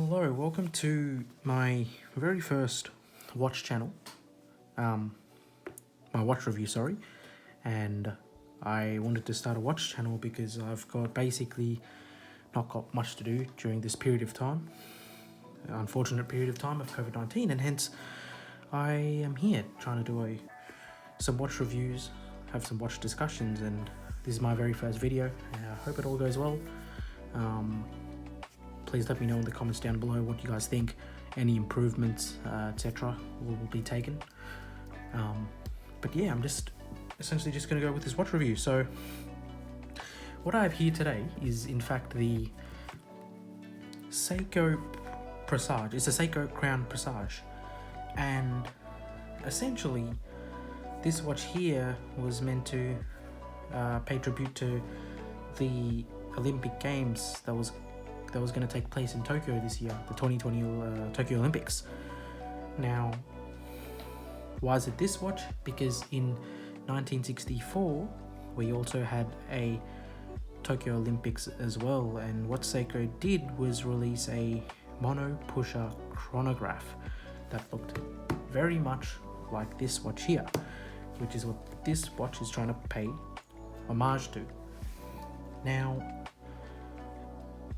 Hello, welcome to my very first watch channel, my watch review, sorry. And I wanted to start a watch channel because I've got basically not got much to do during this period of time, unfortunate period of time of COVID-19, and hence I am here trying to do some watch reviews, have some watch discussions, and this is my very first video. I hope it all goes well. Please let me know in the comments down below what you guys think, any improvements, etc. will be taken. But yeah, I'm just essentially just going to go with this watch review. So what I have here today is in fact the Seiko Presage. It's a Seiko Crown Presage, and essentially this watch here was meant to pay tribute to the Olympic Games that was going to take place in Tokyo this year, the 2020 Tokyo Olympics. Now, why is it this watch? Because in 1964 we also had a Tokyo Olympics as well, and what Seiko did was release a mono pusher chronograph that looked very much like this watch here, which is what this watch is trying to pay homage to. Now,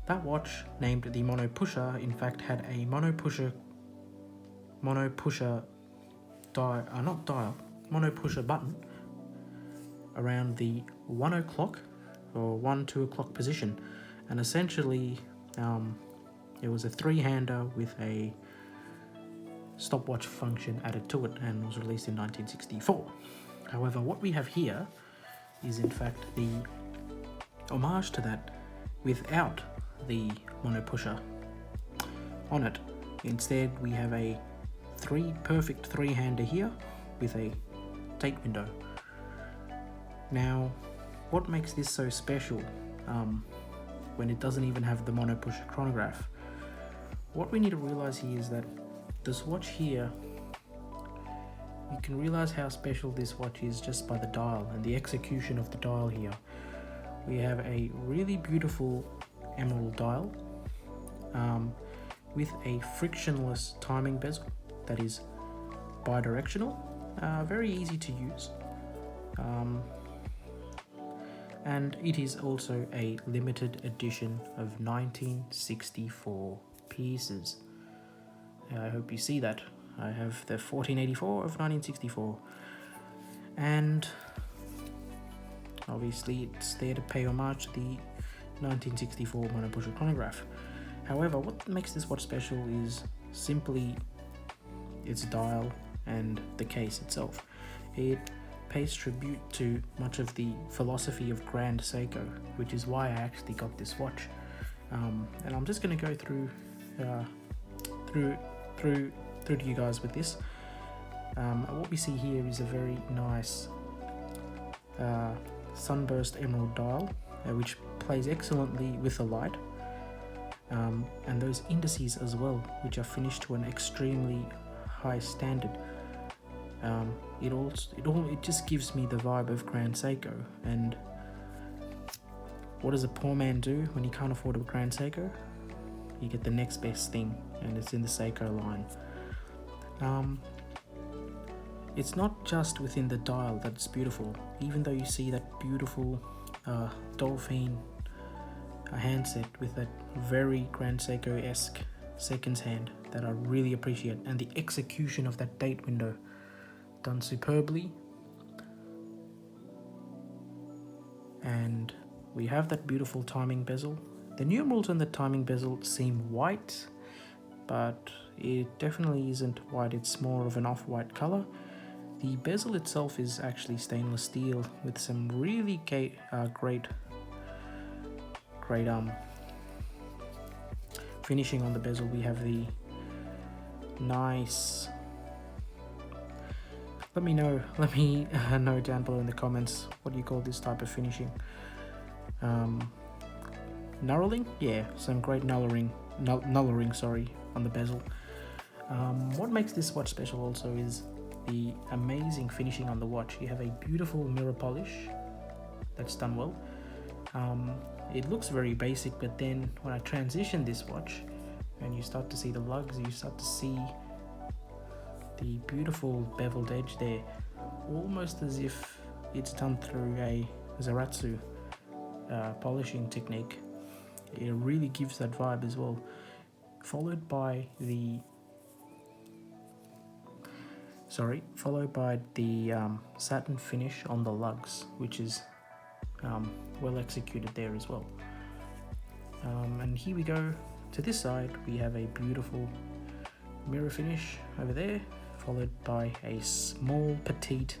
that watch, named the Mono Pusher, in fact had a mono pusher button around the 1 o'clock or 2 o'clock position, and essentially it was a three-hander with a stopwatch function added to it, and was released in 1964. However, what we have here is in fact the homage to that without the mono pusher on it. Instead, we have a perfect three-hander here with a date window. Now, what makes this so special when it doesn't even have the mono pusher chronograph? What we need to realize here is that this watch here, you can realize how special this watch is just by the dial and the execution of the dial here. We have a really beautiful emerald dial with a frictionless timing bezel that is bidirectional, very easy to use, and it is also a limited edition of 1964 pieces. I hope you see that. I have the 1484 of 1964, and obviously it's there to pay homage to the 1964 mono pusher chronograph. However, what makes this watch special is simply its dial and the case itself. It pays tribute to much of the philosophy of Grand Seiko, which is why I actually got this watch. And I'm just going to go through to you guys with this. What we see here is a very nice sunburst emerald dial, which plays excellently with the light, and those indices as well, which are finished to an extremely high standard. It just gives me the vibe of Grand Seiko. And what does a poor man do when he can't afford a Grand Seiko? You get the next best thing, and it's in the Seiko line. It's not just within the dial that's beautiful, even though you see that beautiful dolphin handset with that very Grand Seiko-esque seconds hand that I really appreciate, and the execution of that date window done superbly. And we have that beautiful timing bezel. The numerals on the timing bezel seem white, but it definitely isn't white, it's more of an off-white color. The bezel itself is actually stainless steel with some really great finishing on the bezel. We have the nice, let me know down below in the comments, what do you call this type of finishing? Knurling? Yeah, some great knurling on the bezel. What makes this watch special also is the amazing finishing on the watch. You have a beautiful mirror polish that's done well. It looks very basic, but then when I transition this watch, and you start to see the lugs, you start to see the beautiful beveled edge there, almost as if it's done through a Zaratsu polishing technique. It really gives that vibe as well, followed by the satin finish on the lugs, which is well executed there as well. And here we go to this side, we have a beautiful mirror finish over there, followed by a small petite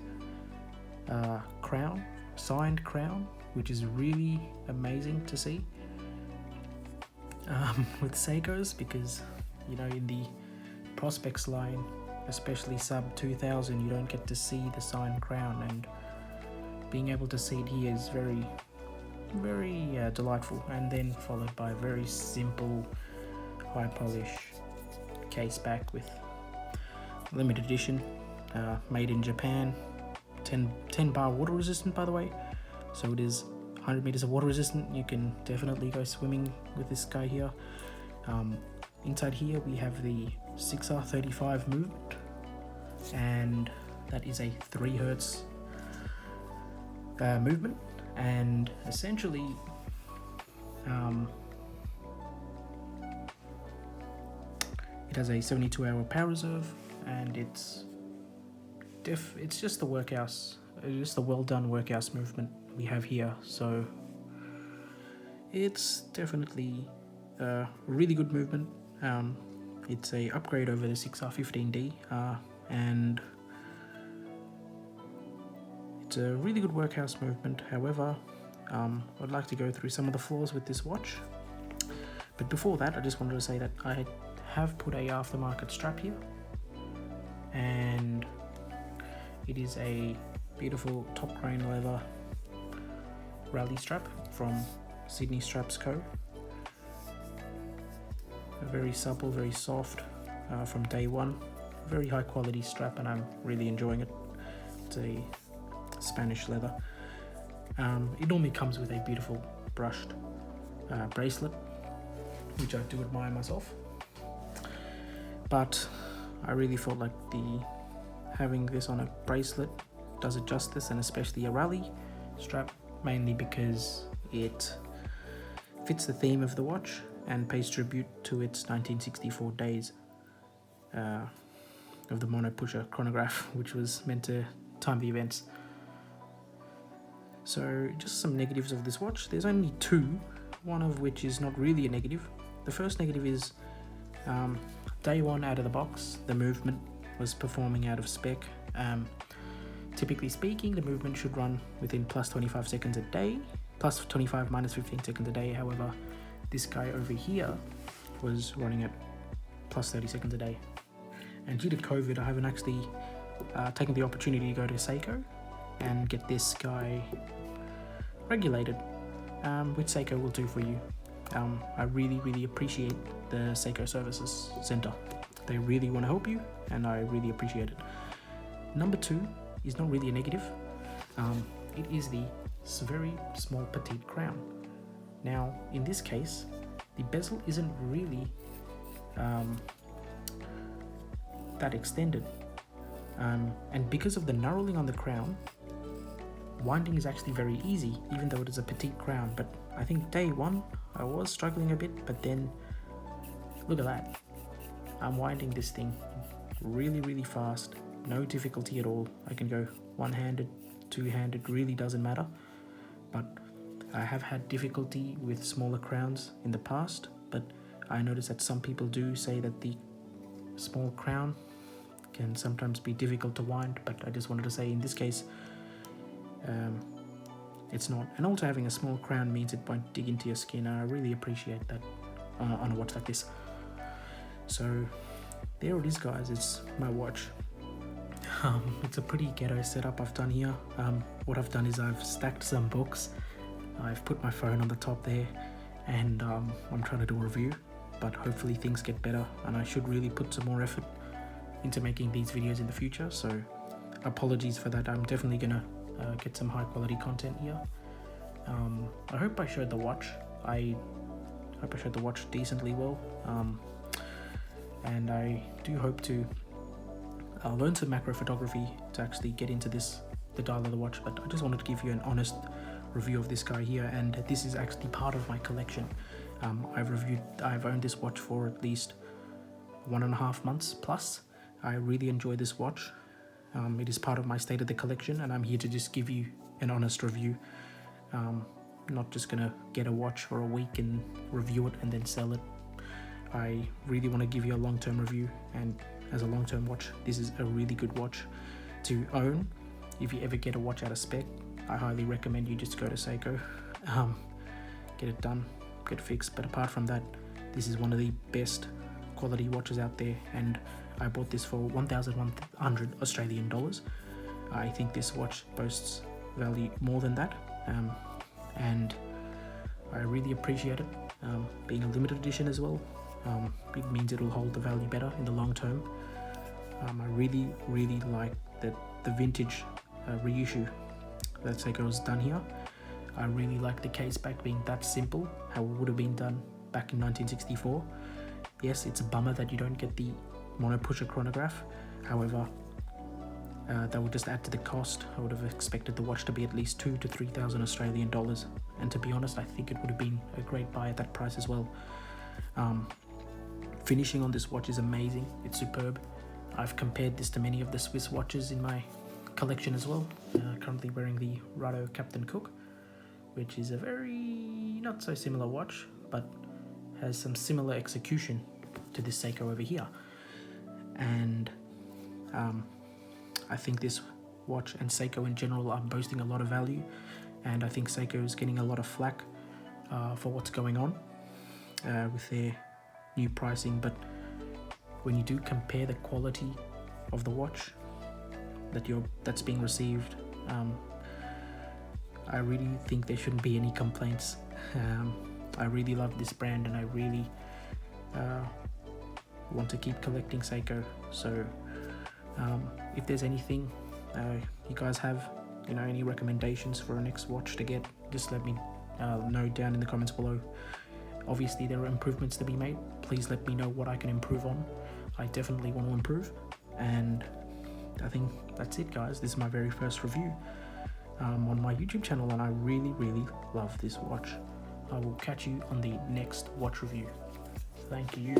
crown, signed crown, which is really amazing to see with Seikos, because you know, in the prospects line, especially sub 2000, you don't get to see the signed crown, and being able to see it here is very delightful. And then followed by a very simple high polish case back with limited edition, made in Japan, 10 bar water resistant, by the way, so it is 100 meters of water resistant. You can definitely go swimming with this guy here. Inside here we have the 6R35 movement, and that is a 3 Hertz movement, and essentially it has a 72-hour power reserve, and it's just the workhouse, just the well done workhouse movement we have here. So it's definitely a really good movement. It's a upgrade over the 6R15D, and it's a really good workhouse movement. However, I'd like to go through some of the flaws with this watch, but before that I just wanted to say that I have put a aftermarket strap here, and it is a beautiful top grain leather rally strap from Sydney Straps Co. Very supple, very soft from day one. Very high quality strap, and I'm really enjoying it. It's a Spanish leather. It normally comes with a beautiful brushed bracelet, which I do admire myself. But I really felt like having this on a bracelet does it justice, and especially a rally strap, mainly because it fits the theme of the watch and pays tribute to its 1964 days of the mono pusher chronograph, which was meant to time the events. So just some negatives of this watch. There's only 2, one of which is not really a negative. The first negative is day one out of the box, the movement was performing out of spec. Typically speaking, the movement should run within plus 25 seconds a day, plus 25 minus 15 seconds a day. However, this guy over here was running at plus 30 seconds a day. And due to COVID, I haven't actually taken the opportunity to go to Seiko and get this guy regulated, which Seiko will do for you. I really appreciate the Seiko Services Center. They really want to help you, and I really appreciate it. Number 2 is not really a negative. It is the very small petite crown. Now, in this case, the bezel isn't really that extended, and because of the knurling on the crown, winding is actually very easy, even though it is a petite crown. But I think day one I was struggling a bit, but then look at that, I'm winding this thing really fast, no difficulty at all. I can go one-handed, two-handed, really doesn't matter. But I have had difficulty with smaller crowns in the past, but I noticed that some people do say that the small crown can sometimes be difficult to wind, but I just wanted to say in this case it's not. And also having a small crown means it won't dig into your skin. I really appreciate that on a watch like this. So there it is, guys, it's my watch. It's a pretty ghetto setup I've done here. What I've done is I've stacked some books, I've put my phone on the top there, and I'm trying to do a review, but hopefully things get better, and I should really put some more effort into making these videos in the future. So apologies for that. I'm definitely gonna get some high quality content here. I hope I showed the watch. I hope I showed the watch decently well. and I do hope to learn some macro photography to actually get into the dial of the watch. But I just wanted to give you an honest review of this guy here, and this is actually part of my collection. I've owned this watch for at least 1.5 months plus. I really enjoy this watch. It is part of my state of the collection, and I'm here to just give you an honest review. Not just gonna get a watch for a week and review it and then sell it. I really want to give you a long-term review, and as a long-term watch, this is a really good watch to own. If you ever get a watch out of spec, I highly recommend you just go to Seiko, get it done, get it fixed. But apart from that, this is one of the best quality watches out there, and I bought this for 1,100 Australian dollars. I think this watch boasts value more than that, and I really appreciate it. Being a limited edition as well, it means it'll hold the value better in the long term. I really like the vintage reissue that Seiko has done here. I really like the case back being that simple, how it would have been done back in 1964. Yes, it's a bummer that you don't get the mono pusher chronograph. However, that would just add to the cost. I would have expected the watch to be at least 2,000 to 3,000 Australian dollars. And to be honest, I think it would have been a great buy at that price as well. Finishing on this watch is amazing. It's superb. I've compared this to many of the Swiss watches in my collection as well. Currently wearing the Rado Captain Cook, which is a very not so similar watch, but has some similar execution to this Seiko over here. And I think this watch and Seiko in general are boasting a lot of value, and I think Seiko is getting a lot of flack for what's going on with their new pricing. But when you do compare the quality of the watch that's being received, I really think there shouldn't be any complaints. I really love this brand, and I really want to keep collecting Seiko. So if there's anything you guys have, any recommendations for a next watch to get, just let me know down in the comments below. Obviously there are improvements to be made. Please let me know what I can improve on. I definitely want to improve, and I think that's it, guys. This is my very first review on my YouTube channel, and I really love this watch. I will catch you on the next watch review. Thank you.